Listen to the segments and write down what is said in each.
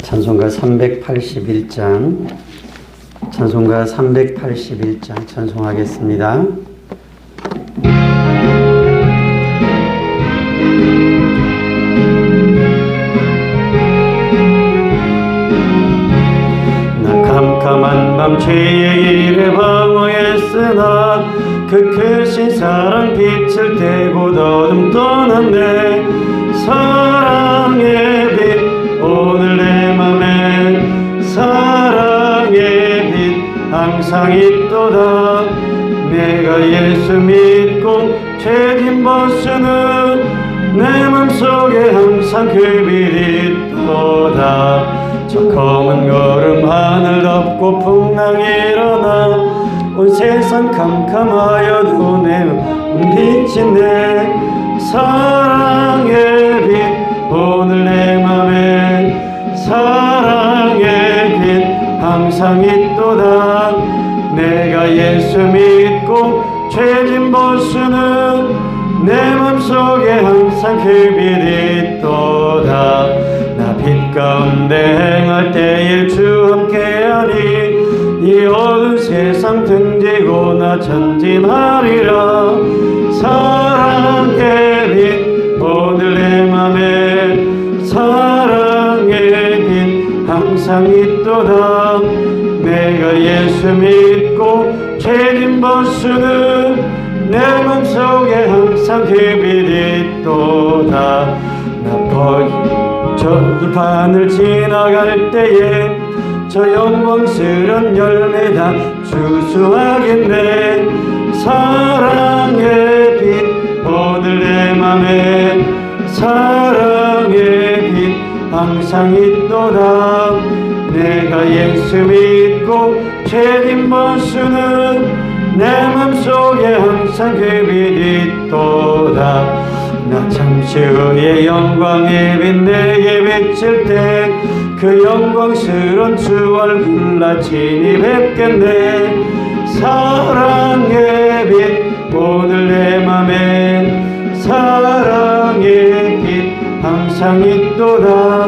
찬송가 381장 찬송하겠습니다. 나 캄캄한 밤 죄의 일에 방황했으나 그 크신 사랑 빛을 떼고 어둠 떠났네. 사랑의 빛 오늘 내 맘에 사랑의 빛 항상 있도다. 내가 예수 믿고 죄짐 벗으는 내 맘속에 항상 그 빛 있도다. 저 검은 구름 하늘 덮고 풍랑이 일어나 온 세상 캄캄하여도 내 빛이 내 사랑의 빛 오늘 내 맘에 사랑의 빛 항상 있도다. 내가 예수 믿고 죄짐 벗으는 내 맘속에 항상 그 빛 있도다. 나 빛 가운데 행할 때에 주 함께하니 이 어두운 세상 등지고 나 전진하리라. 사랑의 빛 오늘 내 맘에 사랑의 빛 항상 있도다. 내가 예수 믿고 죄짐 벗으는 내 맘속에 항상 그 빛 있도다. 나 저 들판을 지나갈 때에 저 영광스런 열매 다 주수하겠네. 사랑의 빛 오늘 내 맘에 사랑의 빛 항상 있도다. 내가 예수 믿고 죄짐 벗으는 내 맘속에 항상 그 빛 있도다. 나 잠시 후에 영광의 빛 내게 비칠 때 그 영광스런 주 얼굴 나 친히 뵙겠네. 사랑의 빛 오늘 내 맘에 사랑의 빛 항상 있도다.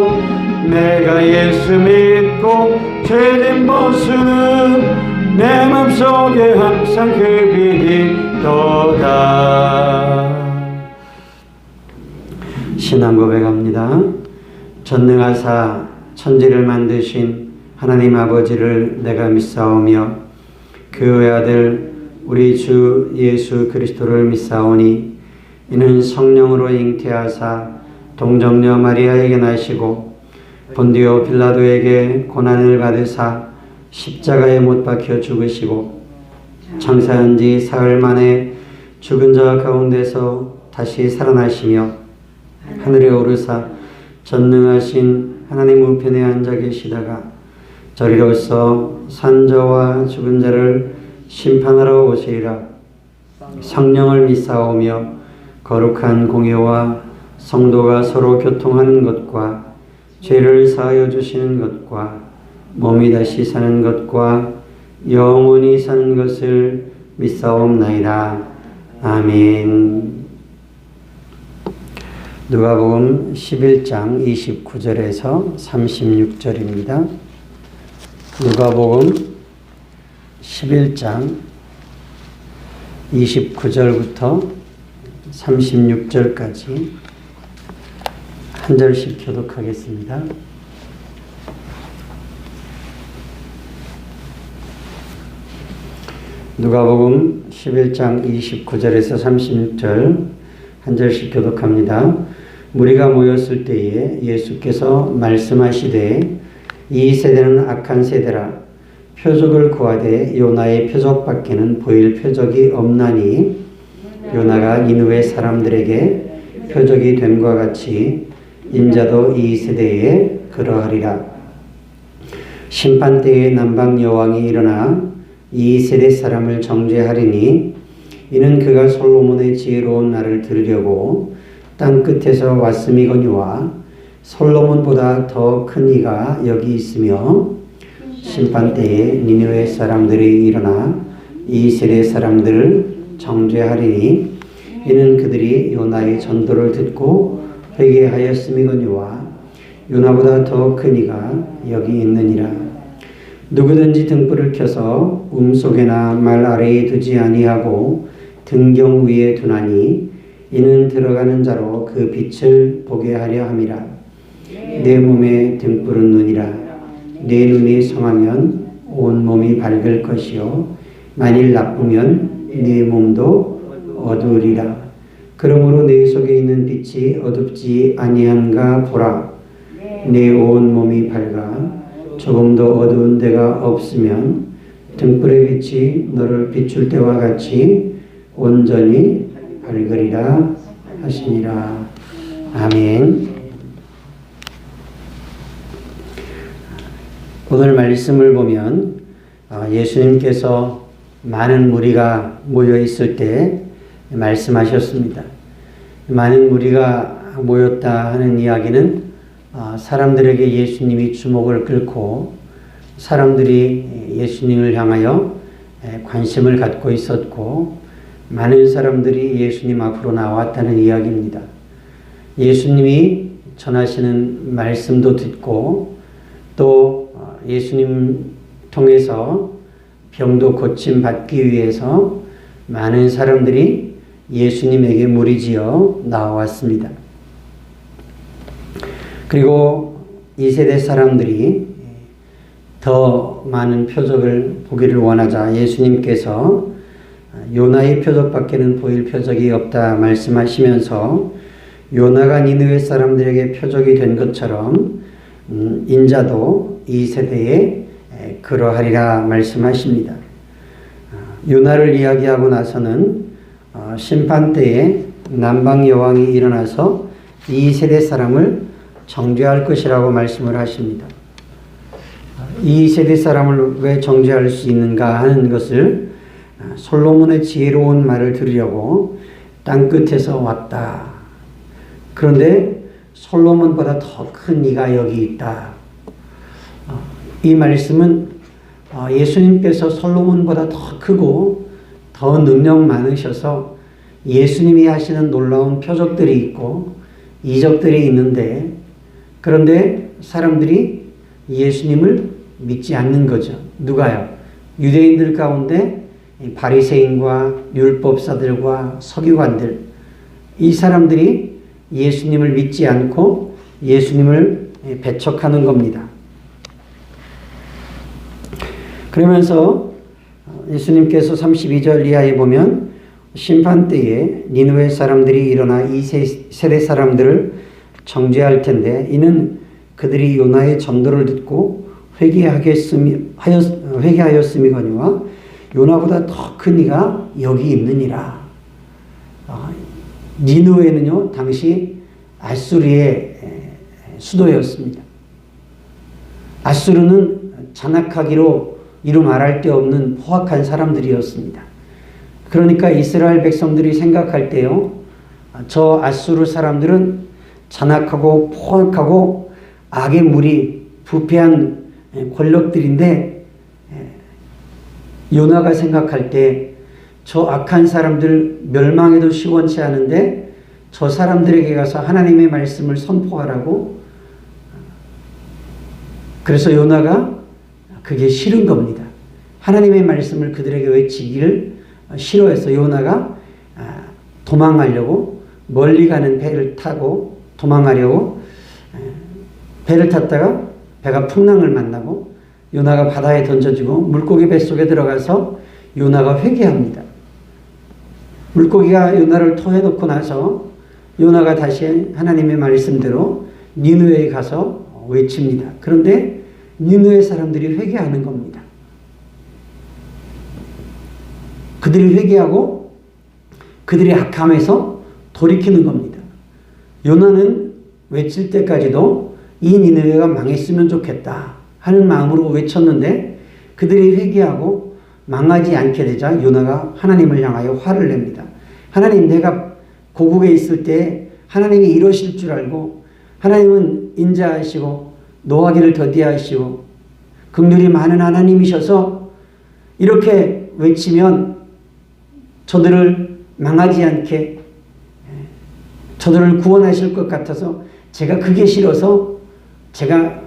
내가 예수 믿고 죄짐 벗으는 내 맘속에 항상 그 빛 있도다. 신앙 고백합니다. 전능하사 천지를 만드신 하나님 아버지를 내가 믿사오며 그 외아들 우리 주 예수 그리스도를 믿사오니 이는 성령으로 잉태하사 동정녀 마리아에게 나시고 본디오 빌라도에게 고난을 받으사 십자가에 못 박혀 죽으시고 장사한 지 사흘 만에 죽은 자 가운데서 다시 살아나시며 하늘에 오르사 전능하신 하나님 우편에 앉아 계시다가 저리로서 산자와 죽은 자를 심판하러 오시리라. 성령을 믿사오며 거룩한 공예와 성도가 서로 교통하는 것과 죄를 사하여 주시는 것과 몸이 다시 사는 것과 영원히 사는 것을 믿사옵나이다. 아멘. 누가복음 11장 29절에서 36절입니다. 누가복음 11장 29절부터 36절까지 한 절씩 교독하겠습니다. 누가복음 11장 29절에서 36절 한 절씩 교독합니다. 무리가 모였을 때에 예수께서 말씀하시되 이 세대는 악한 세대라. 표적을 구하되 요나의 표적밖에는 보일 표적이 없나니 요나가 니느웨 사람들에게 표적이 됨과 같이 인자도 이 세대에 그러하리라. 심판 때에 남방 여왕이 일어나 이 세대 사람을 정죄하리니 이는 그가 솔로몬의 지혜로운 날을 들으려고 땅 끝에서 왔음이거니와 솔로몬보다 더 큰 이가 여기 있으며 심판 때에 니느웨 사람들이 일어나 이 세대 사람들을 정죄하리니 이는 그들이 요나의 전도를 듣고 회개하였음이거니와 요나보다 더 큰 이가 여기 있느니라. 누구든지 등불을 켜서 속에나 말 아래에 두지 아니하고 등경 위에 두나니 이는 들어가는 자로 그 빛을 보게 하려 함이라. 내 몸의 등불은 눈이라. 내 눈이 성하면 온 몸이 밝을 것이요 만일 나쁘면 네 몸도 어두우리라. 그러므로 내 속에 있는 빛이 어둡지 아니한가 보라. 내 온 몸이 밝아 조금도 어두운 데가 없으면 등불의 빛이 너를 비출 때와 같이 온전히 밝으리라 하시니라. 아멘. 오늘 말씀을 보면 예수님께서 많은 무리가 모여 있을 때 말씀하셨습니다. 많은 무리가 모였다 하는 이야기는 사람들에게 예수님이 주목을 끌고 사람들이 예수님을 향하여 관심을 갖고 있었고 많은 사람들이 예수님 앞으로 나왔다는 이야기입니다. 예수님이 전하시는 말씀도 듣고 또 예수님 통해서 병도 고침 받기 위해서 많은 사람들이 예수님에게 무리지어 나왔습니다. 그리고 이 세대 사람들이 더 많은 표적을 보기를 원하자 예수님께서 요나의 표적밖에는 보일 표적이 없다 말씀하시면서 요나가 니느웨 사람들에게 표적이 된 것처럼 인자도 이 세대에 그러하리라 말씀하십니다. 요나를 이야기하고 나서는 심판 때에 남방 여왕이 일어나서 이 세대 사람을 정죄할 것이라고 말씀을 하십니다. 이 세대 사람을 왜 정죄할 수 있는가 하는 것을 솔로몬의 지혜로운 말을 들으려고 땅끝에서 왔다. 그런데 솔로몬보다 더 큰 이가 여기 있다. 이 말씀은 예수님께서 솔로몬보다 더 크고 더 능력 많으셔서 예수님이 하시는 놀라운 표적들이 있고 이적들이 있는데 그런데 사람들이 예수님을 믿지 않는 거죠. 누가요? 유대인들 가운데 바리새인과 율법사들과 서기관들 이 사람들이 예수님을 믿지 않고 예수님을 배척하는 겁니다. 그러면서 예수님께서 32절 이하에 보면 심판 때에 니느웨 사람들이 일어나 이 세대 사람들을 정죄할 텐데 이는 그들이 요나의 전도를 듣고 회개하였음이거니와 요나보다 더 큰 이가 여기 있느니라. 니느웨는요 당시 아수르의 수도였습니다. 아수르는 잔악하기로 이루 말할 데 없는 포악한 사람들이었습니다. 그러니까 이스라엘 백성들이 생각할 때요 저 아수르 사람들은 잔악하고 포악하고 악의 무리 부패한 권력들인데 요나가 생각할 때 저 악한 사람들 멸망해도 시원치 않은데 저 사람들에게 가서 하나님의 말씀을 선포하라고 그래서 요나가 그게 싫은 겁니다. 하나님의 말씀을 그들에게 외치기를 싫어해서 요나가 도망가려고 멀리 가는 배를 타고 도망가려고 배를 탔다가 배가 풍랑을 만나고 요나가 바다에 던져지고 물고기 뱃속에 들어가서 요나가 회개합니다. 물고기가 요나를 토해놓고 나서 요나가 다시 하나님의 말씀대로 니느웨에 가서 외칩니다. 그런데 니느웨 사람들이 회개하는 겁니다. 그들이 회개하고 그들이 악함에서 돌이키는 겁니다. 요나는 외칠 때까지도 이 니느웨가 망했으면 좋겠다 하는 마음으로 외쳤는데 그들이 회개하고 망하지 않게 되자 요나가 하나님을 향하여 화를 냅니다. 하나님, 내가 고국에 있을 때 하나님이 이러실 줄 알고 하나님은 인자하시고 노하기를 더디하시고 긍휼이 많은 하나님이셔서 이렇게 외치면 저들을 망하지 않게 저들을 구원하실 것 같아서 제가 그게 싫어서 제가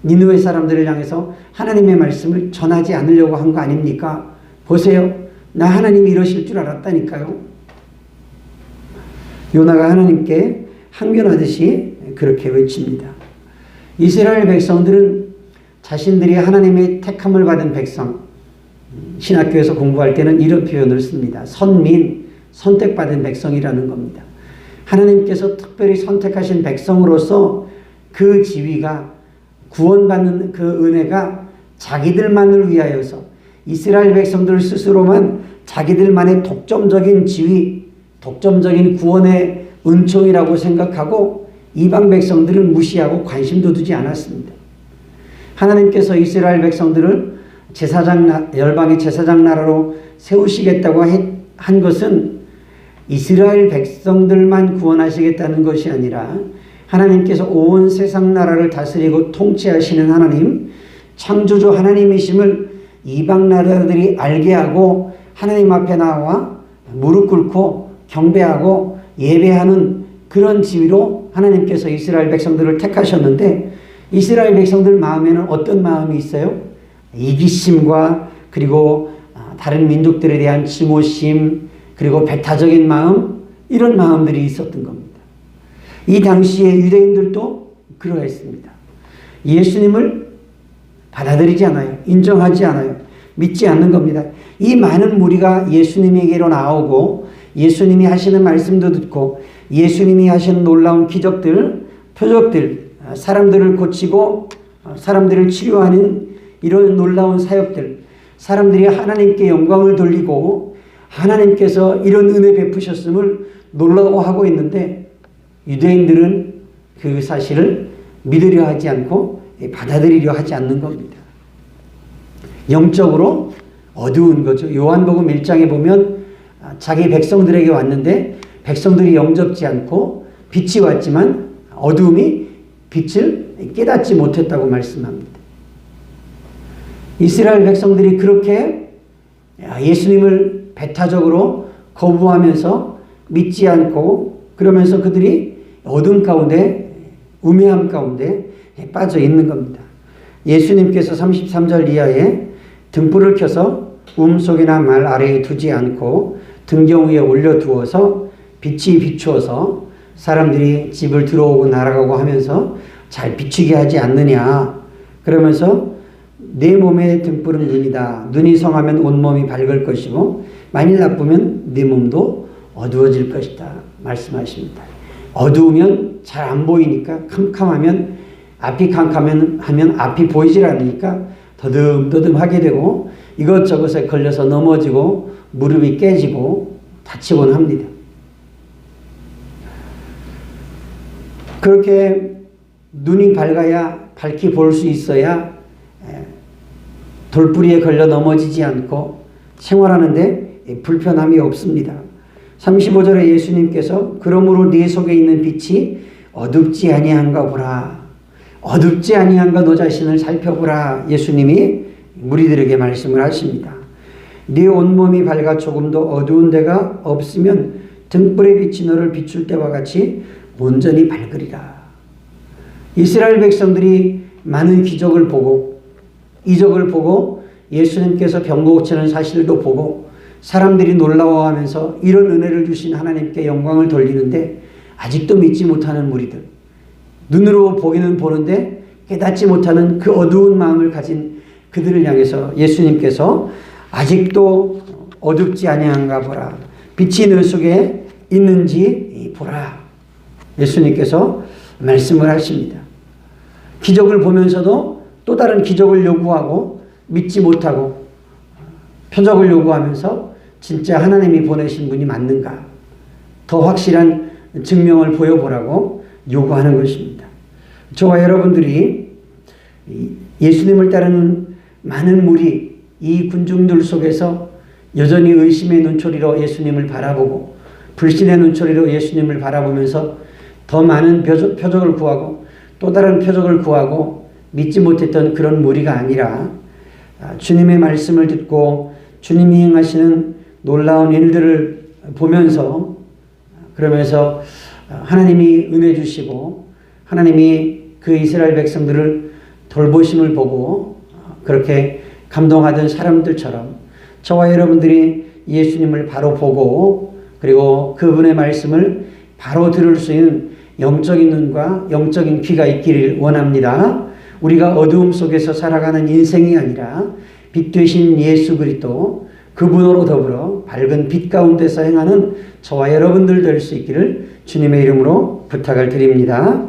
니느웨 사람들을 향해서 하나님의 말씀을 전하지 않으려고 한 거 아닙니까? 보세요. 나 하나님이 이러실 줄 알았다니까요. 요나가 하나님께 항변하듯이 그렇게 외칩니다. 이스라엘 백성들은 자신들이 하나님의 택함을 받은 백성, 신학교에서 공부할 때는 이런 표현을 씁니다. 선민, 선택받은 백성이라는 겁니다. 하나님께서 특별히 선택하신 백성으로서 그 지위가, 구원받는 그 은혜가 자기들만을 위하여서, 이스라엘 백성들 스스로만 자기들만의 독점적인 지위, 독점적인 구원의 은총이라고 생각하고 이방 백성들은 무시하고 관심도 두지 않았습니다. 하나님께서 이스라엘 백성들을 열방의 제사장 나라로 세우시겠다고 한 것은 이스라엘 백성들만 구원하시겠다는 것이 아니라 하나님께서 온 세상 나라를 다스리고 통치하시는 하나님, 창조주 하나님이심을 이방 나라들이 알게 하고 하나님 앞에 나와 무릎 꿇고 경배하고 예배하는 그런 지위로 하나님께서 이스라엘 백성들을 택하셨는데, 이스라엘 백성들 마음에는 어떤 마음이 있어요? 이기심과 그리고 다른 민족들에 대한 증오심, 그리고 배타적인 마음, 이런 마음들이 있었던 겁니다. 이 당시에 유대인들도 그러했습니다. 예수님을 받아들이지 않아요. 인정하지 않아요. 믿지 않는 겁니다. 이 많은 무리가 예수님에게로 나오고 예수님이 하시는 말씀도 듣고 예수님이 하시는 놀라운 기적들, 표적들, 사람들을 고치고 사람들을 치료하는 이런 놀라운 사역들, 사람들이 하나님께 영광을 돌리고 하나님께서 이런 은혜 베푸셨음을 놀라워하고 있는데, 유대인들은 그 사실을 믿으려 하지 않고 받아들이려 하지 않는 겁니다. 영적으로 어두운 거죠. 요한복음 1장에 보면 자기 백성들에게 왔는데 백성들이 영접지 않고 빛이 왔지만 어두움이 빛을 깨닫지 못했다고 말씀합니다. 이스라엘 백성들이 그렇게 예수님을 배타적으로 거부하면서 믿지 않고, 그러면서 그들이 어둠 가운데, 우매함 가운데 빠져 있는 겁니다. 예수님께서 33절 이하에 등불을 켜서 속이나 말 아래에 두지 않고 등경 위에 올려두어서 빛이 비추어서 사람들이 집을 들어오고 나아가고 하면서 잘 비추게 하지 않느냐. 그러면서 내 몸의 등불은 눈이다. 눈이 성하면 온몸이 밝을 것이고 만일 나쁘면 네 몸도 어두워질 것이다. 말씀하십니다. 어두우면 잘 안 보이니까, 캄캄하면, 앞이 캄캄하면 앞이 보이질 않으니까 더듬더듬하게 되고 이것저것에 걸려서 넘어지고 무릎이 깨지고 다치곤 합니다. 그렇게 눈이 밝아야, 밝게 볼 수 있어야 돌부리에 걸려 넘어지지 않고 생활하는데 불편함이 없습니다. 35절에 예수님께서 그러므로 네 속에 있는 빛이 어둡지 아니한가 보라. 어둡지 아니한가 너 자신을 살펴보라. 예수님이 무리들에게 말씀을 하십니다. 네 온몸이 밝아 조금도 어두운 데가 없으면 등불의 빛이 너를 비출 때와 같이 온전히 밝으리라. 이스라엘 백성들이 많은 기적을 보고 이적을 보고 예수님께서 병 고치는 사실도 보고 사람들이 놀라워하면서 이런 은혜를 주신 하나님께 영광을 돌리는데 아직도 믿지 못하는 무리들, 눈으로 보기는 보는데 깨닫지 못하는 그 어두운 마음을 가진 그들을 향해서 예수님께서 아직도 어둡지 아니한가 보라. 빛이 너 속에 있는지 보라. 예수님께서 말씀을 하십니다. 기적을 보면서도 또 다른 기적을 요구하고 믿지 못하고 표적을 요구하면서 진짜 하나님이 보내신 분이 맞는가, 더 확실한 증명을 보여보라고 요구하는 것입니다. 저와 여러분들이 예수님을 따르는 많은 무리, 이 군중들 속에서 여전히 의심의 눈초리로 예수님을 바라보고 불신의 눈초리로 예수님을 바라보면서 더 많은 표적을 구하고 또 다른 표적을 구하고 믿지 못했던 그런 무리가 아니라 주님의 말씀을 듣고 주님이 행하시는 놀라운 일들을 보면서, 그러면서 하나님이 은혜 주시고 하나님이 그 이스라엘 백성들을 돌보심을 보고 그렇게 감동하던 사람들처럼 저와 여러분들이 예수님을 바로 보고 그리고 그분의 말씀을 바로 들을 수 있는 영적인 눈과 영적인 귀가 있기를 원합니다. 우리가 어두움 속에서 살아가는 인생이 아니라 빛 되신 예수 그리스도 그분으로 더불어 밝은 빛 가운데서 행하는 저와 여러분들 될 수 있기를 주님의 이름으로 부탁을 드립니다.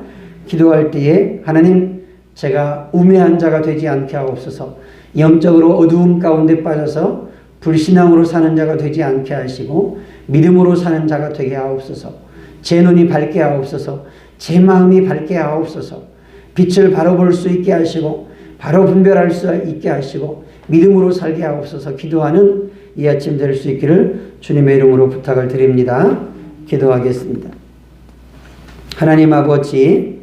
기도할 때에 하나님, 제가 우매한 자가 되지 않게 하옵소서. 영적으로 어두움 가운데 빠져서 불신앙으로 사는 자가 되지 않게 하시고 믿음으로 사는 자가 되게 하옵소서. 제 눈이 밝게 하옵소서. 제 마음이 밝게 하옵소서. 빛을 바로 볼 수 있게 하시고 바로 분별할 수 있게 하시고 믿음으로 살게 하옵소서. 기도하는 이 아침 될 수 있기를 주님의 이름으로 부탁을 드립니다. 기도하겠습니다. 하나님 아버지,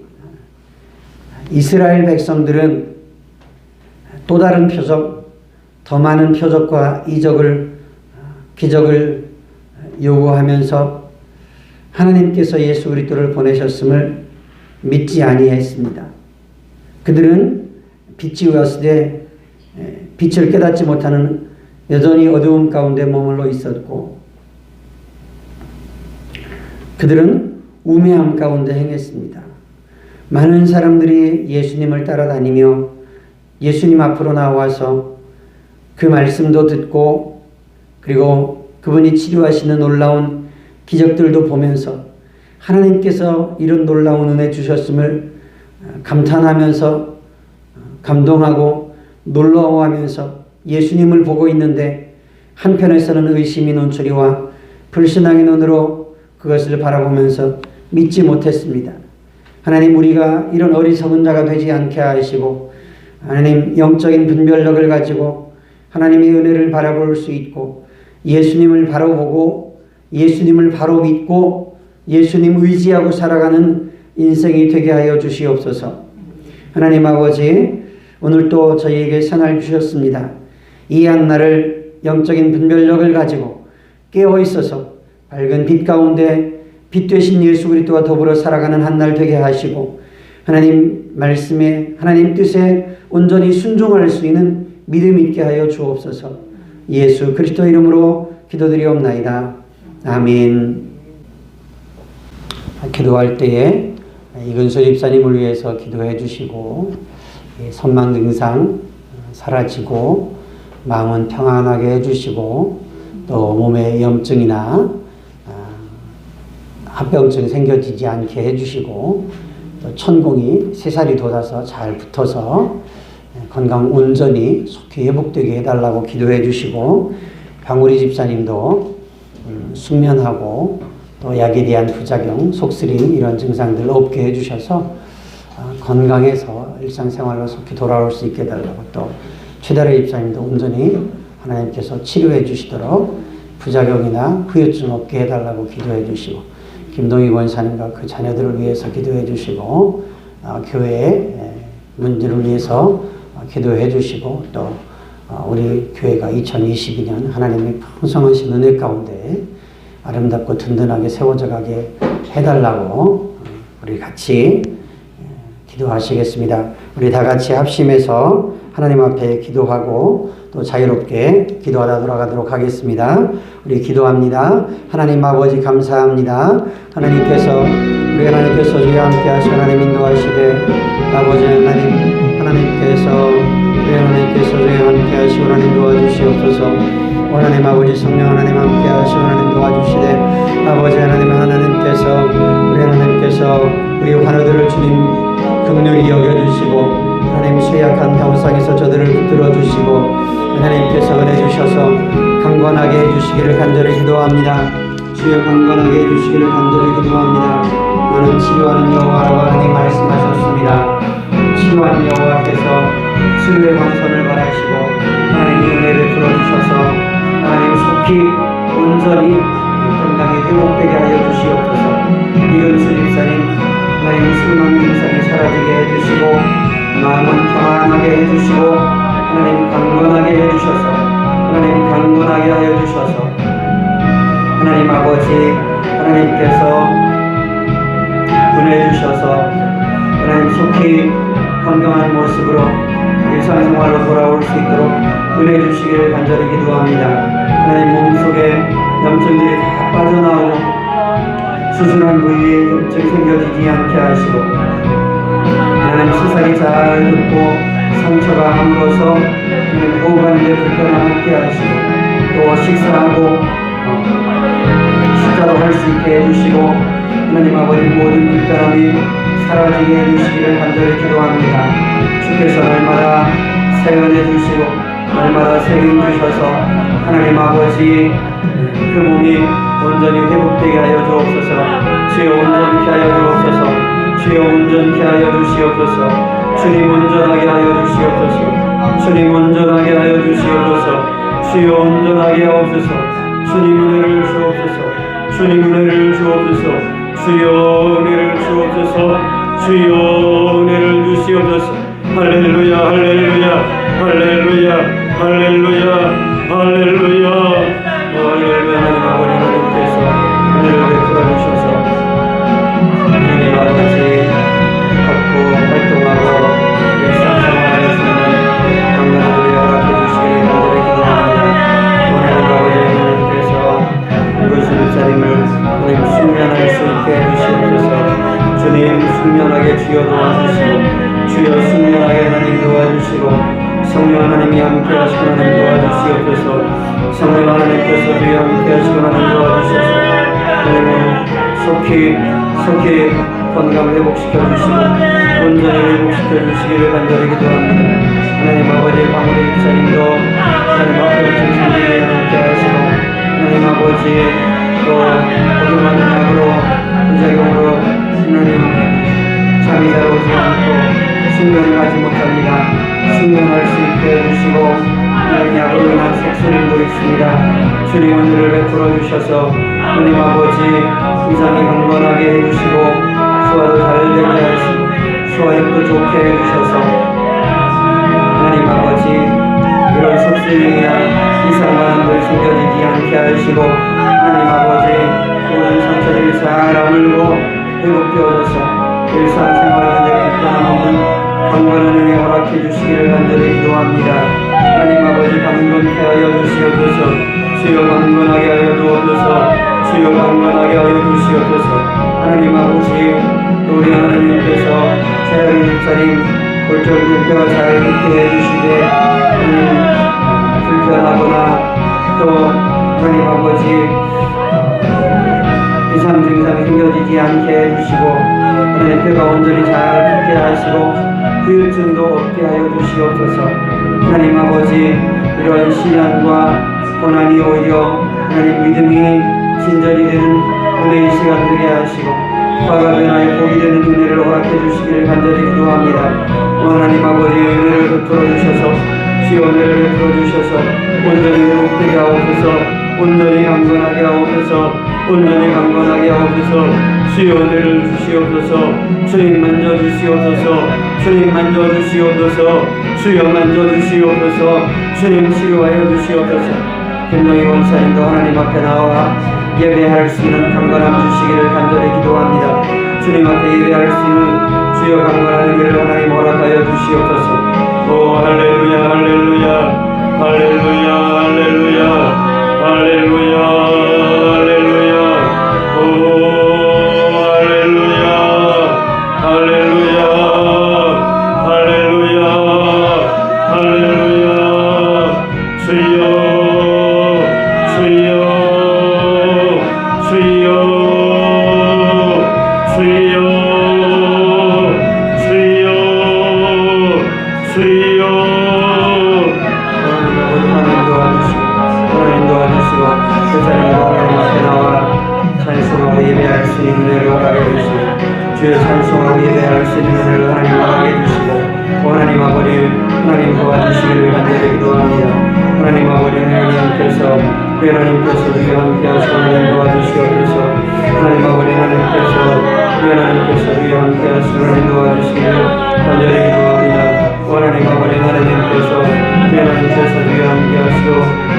이스라엘 백성들은 또 다른 표적, 더 많은 표적과 이적을, 기적을 요구하면서 하나님께서 예수 그리스도를 보내셨음을 믿지 아니했습니다. 그들은 빛이 왔을 때 빛을 깨닫지 못하는 여전히 어두움 가운데 머물러 있었고 그들은 우매함 가운데 행했습니다. 많은 사람들이 예수님을 따라다니며 예수님 앞으로 나와서 그 말씀도 듣고 그리고 그분이 치료하시는 놀라운 기적들도 보면서 하나님께서 이런 놀라운 은혜 주셨음을 감탄하면서 감동하고 놀라워하면서 예수님을 보고 있는데 한편에서는 의심의 눈초리와 불신앙의 눈으로 그것을 바라보면서 믿지 못했습니다. 하나님, 우리가 이런 어리석은 자가 되지 않게 하시고 하나님, 영적인 분별력을 가지고 하나님의 은혜를 바라볼 수 있고 예수님을 바로 보고 예수님을 바로 믿고 예수님 의지하고 살아가는 인생이 되게 하여 주시옵소서. 하나님 아버지, 오늘 또 저희에게 선을 주셨습니다. 이 한날을 영적인 분별력을 가지고 깨어 있어서 밝은 빛 가운데 빛 되신 예수 그리스도와 더불어 살아가는 한날 되게 하시고 하나님 말씀에 하나님 뜻에 온전히 순종할 수 있는 믿음 있게 하여 주옵소서. 예수 그리스도 이름으로 기도드리옵나이다. 아멘. 기도할 때에 이근수 집사님을 위해서 기도해 주시고 선망 증상 사라지고 마음은 평안하게 해주시고 또 몸에 염증이나 합병증 생겨지지 않게 해주시고 또 천공이 새살이 돋아서 잘 붙어서 건강 온전히 속히 회복되게 해달라고 기도해 주시고 방우리 집사님도 숙면하고 또 약에 대한 부작용, 속쓰림 이런 증상들 없게 해주셔서 건강해서 일상생활로 속히 돌아올 수 있게 해달라고 또 최다래 집사님도 온전히 하나님께서 치료해 주시도록 부작용이나 후유증 없게 해달라고 기도해 주시고 김동희 권사님과 그 자녀들을 위해서 기도해 주시고 교회의 문제를 위해서 기도해 주시고 또 우리 교회가 2022년 하나님의 풍성하신 은혜 가운데 아름답고 든든하게 세워져 가게 해달라고 우리 같이 기도하시겠습니다. 우리 다 같이 합심해서 하나님 앞에 기도하고 또 자유롭게 기도하다 돌아가도록 하겠습니다. 우리 기도합니다. 하나님 아버지 감사합니다. 하나님께서 우리 하나님께서 저희와 함께 하시고 하나님 인도하시되 아버지 하나님께서 우리 하나님께서 저희와 함께 하시고 하나님 도와주시옵소서. 하나님 아버지 성령 하나님 함께 하시고 하나님 도와주시되 아버지 하나님께서 우리 환우들을 주님 긍휼히 여겨주시고 하나님 쇠약한 병상에서 저들을 붙들어 주시고 하나님께서 은혜 주셔서 강건하게 해주시기를 간절히 기도합니다. 주여 강건하게 해주시기를 간절히 기도합니다. 너는 치료하는 여호와라고 하나님 말씀하셨습니다. 치료하는 여호와께서 치유의 광선을 바라시고 하나님의 은혜를 풀어주셔서 하나님 속히 온전히 건강에 회복되게 하여 주시옵소서. 이근수 집사님 하나님 승만 증상이 사라지게 해주시고 마음은 평안하게 해주시고 하나님 강건하게 해주셔서 하나님 강건하게 하여 주셔서 하나님 아버지 하나님께서 은혜 주셔서 하나님 속히 건강한 모습으로 일상생활로 돌아올 수 있도록 은혜 주시기를 간절히 기도합니다. 하나님 몸속에 염증들이 다 빠져나오고 수술한 부위에 염증 생겨지지 않게 하시고 하나님 시살이 잘 듣고 상처가 아물어서 호흡하는 데 불편함 없게 하시고 또 식사하고 식사도 할 수 있게 해주시고 하나님 아버지 모든 불편함이 사라지게 해주시기를 간절히 기도합니다. 주께서 날마다 세연해 주시고 날마다 세균 주셔서 하나님 아버지 그 몸이 온전히 회복되게 하여 주옵소서. 주여 온전케 하여 주옵소서. 주여 온전케 하여 주시옵소서. 주님 온전하게 하여 주시옵소서. 주님 온전하게 하여 주시옵소서. 주여 온전하게 하옵소서. 주님 은혜를 주옵소서. 주님 은혜를 주옵소서. 주여 은혜를 주옵소서. 주여 은혜를 주시옵소서. 할렐루야 할렐루야 할렐루야 할렐루야 할렐루야 할렐루야. 하나님 아버지 하나님께서 은혜를 베풀어 주셔서 하나님 아버지 걷고 활동하고 일상생활에서는 건강한 은혜 허락해 주시기를 간절히 기도합니다. 하나님 아버지 하나님께서 이곳 목사님을 하나님 숙면할 수 있게 해주시옵소서. 주님 숙면하게 주여 도와주시고 주여 숙면하게 하나님 도와주시고 성령 하나님이 함께 하시고 하나님 도와주시옵소서. 성령 하나님께서 주여 함께 하시고 하나님 도와주셔서 하나님 속히 건강 회복시켜 주시고 온전히 회복시켜 주시기를 간절히 기도합니다. 하나님 아버지 방울이 집사님도 하나님 앞으로 정신들이 함께 하시고 하나님 아버지 또 거듭나는 약으로 부작용으로 하나님 잠이 잘 오지 않고 숙면을 하지 못합니다. 숙면할 수 있게 해주시고 하나님 약으로 인한 색소림도 있습니다. 주님 은혜를 베풀어 주셔서 하나님 아버지 이상이 강건하게 해주시고 소화도 잘 되게 하시고 소화력도 좋게 해주셔서 하나님 아버지 이런 속쓰림이나 이상한 걸 숨겨지지 않게 하시고 하나님 아버지 모든 상처를 잘 아물고 회복되어져서 일상생활하는 데 불편함 없는 강건한 은혜 허락해 주시기를 간절히 기도합니다. 하나님 아버지 강건케 하여 주시옵소서. 주여 강건하게 하여 주옵소서. 주여 강건하게 하여 주시옵소서. 하나님 아버지 우리 하나님께서 최하리 집사님 골절뼈가 잘 있게 해주시되 불편하거나 또 하나님 아버지 이상 증상이 생겨지지 않게 해주시고 하나님 뼈가 온전히 잘 붙게 하시고 후유증도 없게 하여 주시옵소서. 하나님 아버지 이런 시련과 고난이 오히려 하나님 믿음이 진전이 되는 은혜의 시간 되게 하시고 화가 변하여 복이 되는 은혜를 허락해 주시기를 간절히 기도합니다. 하나님 아버지 은혜를 베풀어 주셔서 주여 은혜를 베풀어 주셔서 온전히 회복되게 하옵소서. 온전히 강건하게 하옵소서. 온전히 강건하게 하옵소서. 주여 은혜를 주시옵소서. 주님 만져주시옵소서. 주님 만져주시옵소서. 주여 만져주시옵소서. 주님 치료하여 주시옵소서. 김동희 원사님도 하나님 앞에 나와 예배할 수 있는 강건함 주시기를 간절히 기도합니다. 주님 앞에 예배할 수 있는 주여 강건한 은혜를 하나님 허락하여 주시옵소서. 오 할렐루야 할렐루야 할렐루야 할렐루야 할렐루야 할렐루야 오 할렐루야 할렐루야 할렐루야 할렐루야 주여 주여 주여 주여 주여 주여 하나님 도와주시고 하나님 도와주시고 그 자리로 하나님 앞에 나와 찬송하고 예배할 수 있는 은혜를 허락해 주시고 주의 찬송하고 예배할 수 있는 은혜를 하나님 허락해 주시고 하나님 아버지 하나님 도와주시기를 간절히 기도합니다. 하나님 아버지 하나님께서 우리 함께 하시고 하나님 도와주시옵소서. 하나님 아버지 하나님께서 우리 함께 하시고 하나님 도와주시기를 간절히 기도합니다. 하나님 아버지 하나님께서 우리 함께 하시고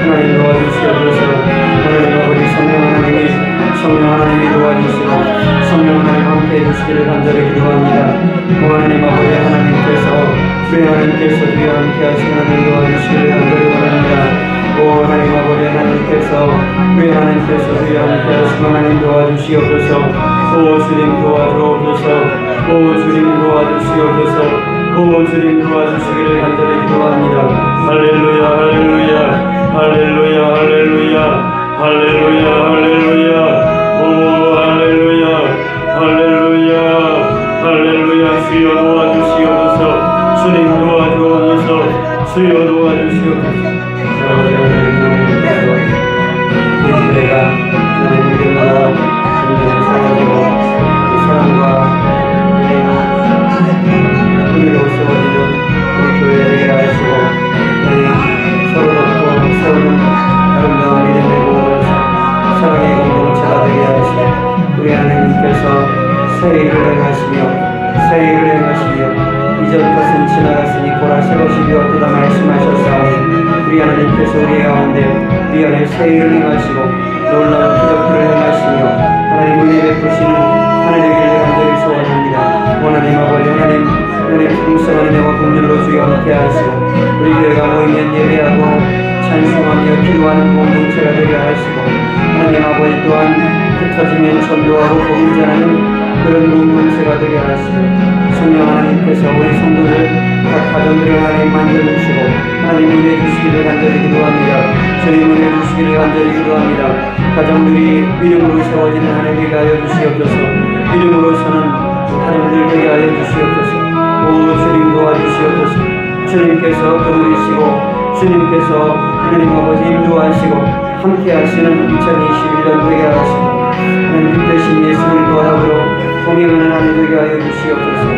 하나님 도와주시옵소서. 하나님 아버지 성령 하나님이 도와주시고 성령 하나님 함께 해주시기를 간절히 기도합니다. 하나님 아버지 하나님께서 하나님께서 주여 함께 하시는 하나님 도와주시기를 간절히 원합니다. 오 하나님 아버지 하나님께서 우리 하나님께서 주여 함께 하시는 하나님 도와주시옵소서. 오 주님 도와주옵소서. 오 주님 도와주시옵소서. 오 주님 도와주시기를 간절히 기도합니다. 할렐루야 할렐루야 할렐루야 할렐루야 할렐루야 할렐루야 오 할렐루야 할렐루야 할렐루야 주여 도와주시옵소서. 주님 도와주옵소서. 주여 도와주시옵소서. 우리 교회가 하나님 믿음으로 전쟁을 사가지고 이 사랑과 의미로 세워지는 우리 교회에 되게 하시고 서로 돕고 세우는 아름다운 믿음의 모험을 사랑의 공동체가 되게 하시고 우리 하나님께서 새 일을 행하시며 새 일을 행하시며 이전 것은 지나갔으니 보라 새 것이 되었도다 말씀하셨사오니 우리 하나님께서 우리 가운데 우리 안에 새 일을 행하시고 놀라운 기적들을 행하시며 하나님 은혜 베푸시는 하나님의 길을 간절히 소원합니다. 하나님 아버지 하나님 풍성한 은혜와 긍휼로 주여 함께 하시고 우리 교회가 모이면 예배하고 찬송하며 기도하는 공동체가 되게 하시고 하나님 아버지 또한 흩어지면 전도하고 복음 전하는 그런 공동체가 되게 하시고 성령 하나님께서 우리 성도들 각 가정들을 하나님 만져주시고 하나님 은혜 주시기를 간절히 기도합니다. 주님 은혜 주시기를 간절히 기도합니다. 가정들이 믿음으로 세워지는 하나님 되게 하여 주시옵소서. 믿음으로 서는 가정들 되게 하여 주시옵소서. 오 주님 도와주시옵소서. 주님께서 거두리시고 주님께서 하나님 아버지 인도하시고 함께 하시는 2021년 되게 하시고 하나님 뜻 대신 예수 그리스도 하나로 동행하는 하나님 되게 하여 주시옵소서.